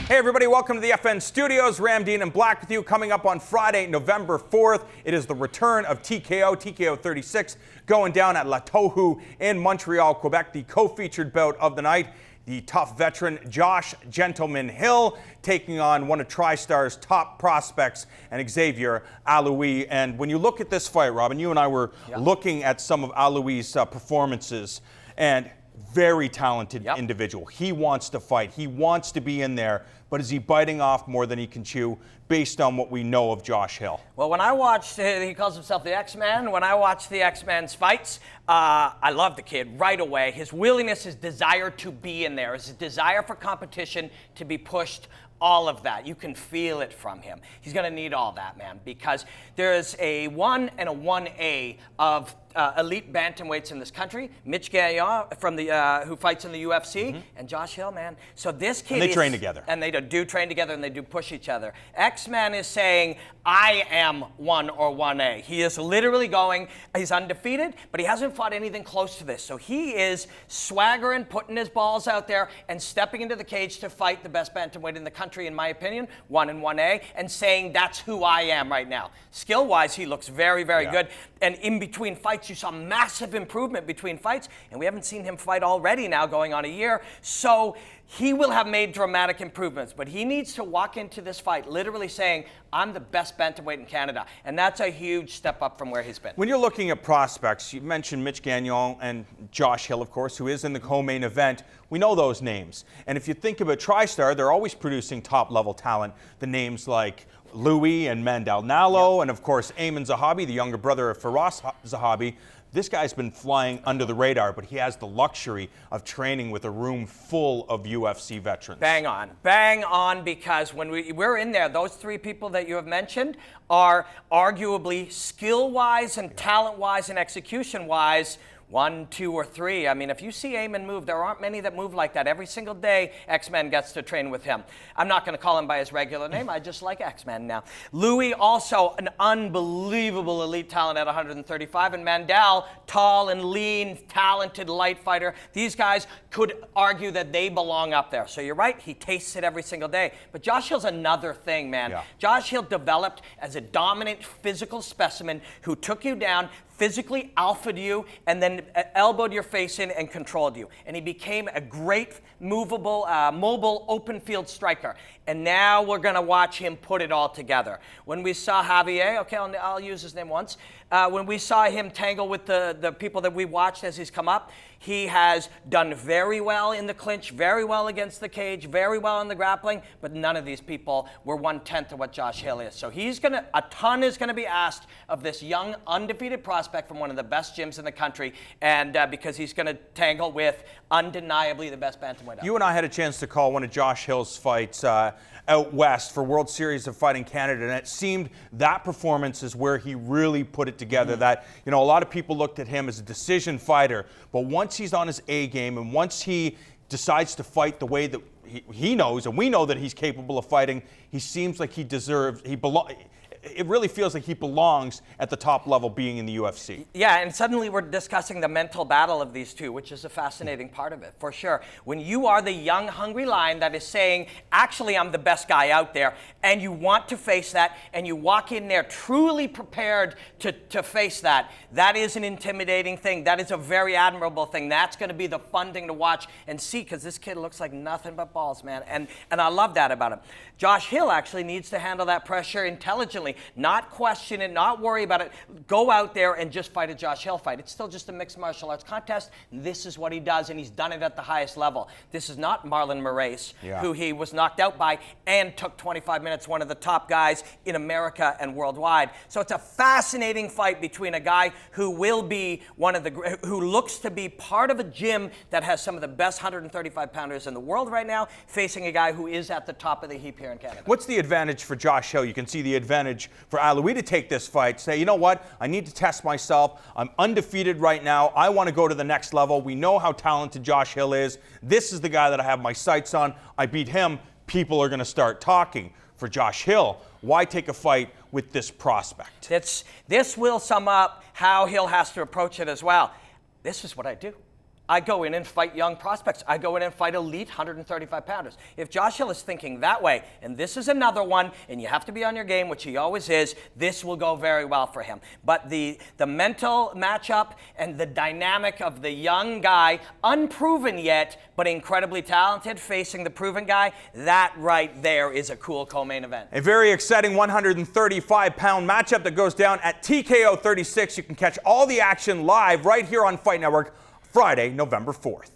Hey everybody, welcome to the FN Studios. Ram Dean and Black with you. Coming up on Friday, November 4th, it is the return of TKO 36, going down at La Tohu in Montreal, Quebec, the co-featured bout of the night. The tough veteran Josh "Gentleman" Hill taking on one of TriStar's top prospects, and Xavier Alaoui. And when you look at this fight, Robin, you and I were looking at some of Alaoui's performances, and very talented individual. He wants to fight. He wants to be in there, but is he biting off more than he can chew based on what we know of Josh Hill? Well, when I watched, he calls himself the X-Man. When I watched the X-Man's fights, I love the kid right away. His willingness, his desire to be in there, his desire for competition, to be pushed, all of that. You can feel it from him. He's going to need all that, man, because there is a 1 and a 1A of elite bantamweights in this country. Mitch Gagnon from the who fights in the UFC, and Josh Hill, man. So this kid, and they train together, and they do train together, and they do push each other. X-Man is saying, I am 1 or 1A. He is literally going, he's undefeated, but he hasn't fought anything close to this. So he is swaggering, putting his balls out there, and stepping into the cage to fight the best bantamweight in the country, in my opinion, 1 and 1A, and saying that's who I am right now. Skill-wise, he looks very, very good. And in between fights, you saw massive improvement between fights, and we haven't seen him fight already now going on a year. So he will have made dramatic improvements, but he needs to walk into this fight literally saying, I'm the best bantamweight in Canada, and that's a huge step up from where he's been. When you're looking at prospects, you mentioned Mitch Gagnon and Josh Hill, of course, who is in the co-main event. We know those names. And if you think about TriStar, they're always producing top-level talent. The names like Louis and Mandel Nalo, and of course, Ayman Zahabi, the younger brother of Firas Zahabi. This guy's been flying under the radar, but he has the luxury of training with a room full of UFC veterans. Bang on, because when we're in there, those three people that you have mentioned are arguably skill-wise and talent-wise and execution-wise 1, 2, or 3. I mean, if you see Ayman move, there aren't many that move like that. Every single day, X-Men gets to train with him. I'm not going to call him by his regular name. I just like X-Men now. Louis, also an unbelievable elite talent at 135. And Mandel, tall and lean, talented light fighter. These guys could argue that they belong up there. So you're right, he tastes it every single day. But Josh Hill's another thing, man. Josh Hill developed as a dominant physical specimen who took you down, physically alphaed you, and then elbowed your face in and controlled you. And he became a great, movable, mobile, open field striker. And now we're going to watch him put it all together. When we saw Xavier, okay, I'll use his name once. When we saw him tangle with the people that we watched as he's come up, he has done very well in the clinch, very well against the cage, very well in the grappling, but none of these people were 1/10 of what Josh Hill is. So a ton is going to be asked of this young, undefeated prospect from one of the best gyms in the country, and because he's going to tangle with undeniably the best bantamweight. You and I had a chance to call one of Josh Hill's fights out west for World Series of Fighting Canada, and it seemed that performance is where he really put it together. That, you know, a lot of people looked at him as a decision fighter, but once he's on his A game and once he decides to fight the way that he knows, and we know that he's capable of fighting, he seems like it really feels like he belongs at the top level, being in the UFC. Yeah, and suddenly we're discussing the mental battle of these two, which is a fascinating part of it, for sure. When you are the young, hungry lion that is saying, actually, I'm the best guy out there, and you want to face that, and you walk in there truly prepared to face that, that is an intimidating thing. That is a very admirable thing. That's going to be the fun thing to watch and see, because this kid looks like nothing but balls, man. And I love that about him. Josh Hill actually needs to handle that pressure intelligently. Not question it, not worry about it. Go out there and just fight a Josh Hill fight. It's still just a mixed martial arts contest. This is what he does, and he's done it at the highest level. This is not Marlon Moraes, who he was knocked out by and took 25 minutes, one of the top guys in America and worldwide. So it's a fascinating fight between a guy who will be who looks to be part of a gym that has some of the best 135-pounders in the world right now, facing a guy who is at the top of the heap here in Canada. What's the advantage for Josh Hill? You can see the advantage for Alaoui to take this fight, say, you know what, I need to test myself. I'm undefeated right now. I want to go to the next level. We know how talented Josh Hill is. This is the guy that I have my sights on. I beat him. People are going to start talking. For Josh Hill, why take a fight with this prospect? This will sum up how Hill has to approach it as well. This is what I do. I go in and fight young prospects. I go in and fight elite 135 pounders. If Josh Hill is thinking that way, and this is another one, and you have to be on your game, which he always is, this will go very well for him. But the mental matchup and the dynamic of the young guy, unproven yet, but incredibly talented, facing the proven guy, that right there is a cool co-main event. A very exciting 135-pound matchup that goes down at TKO 36. You can catch all the action live right here on Fight Network Friday, November 4th.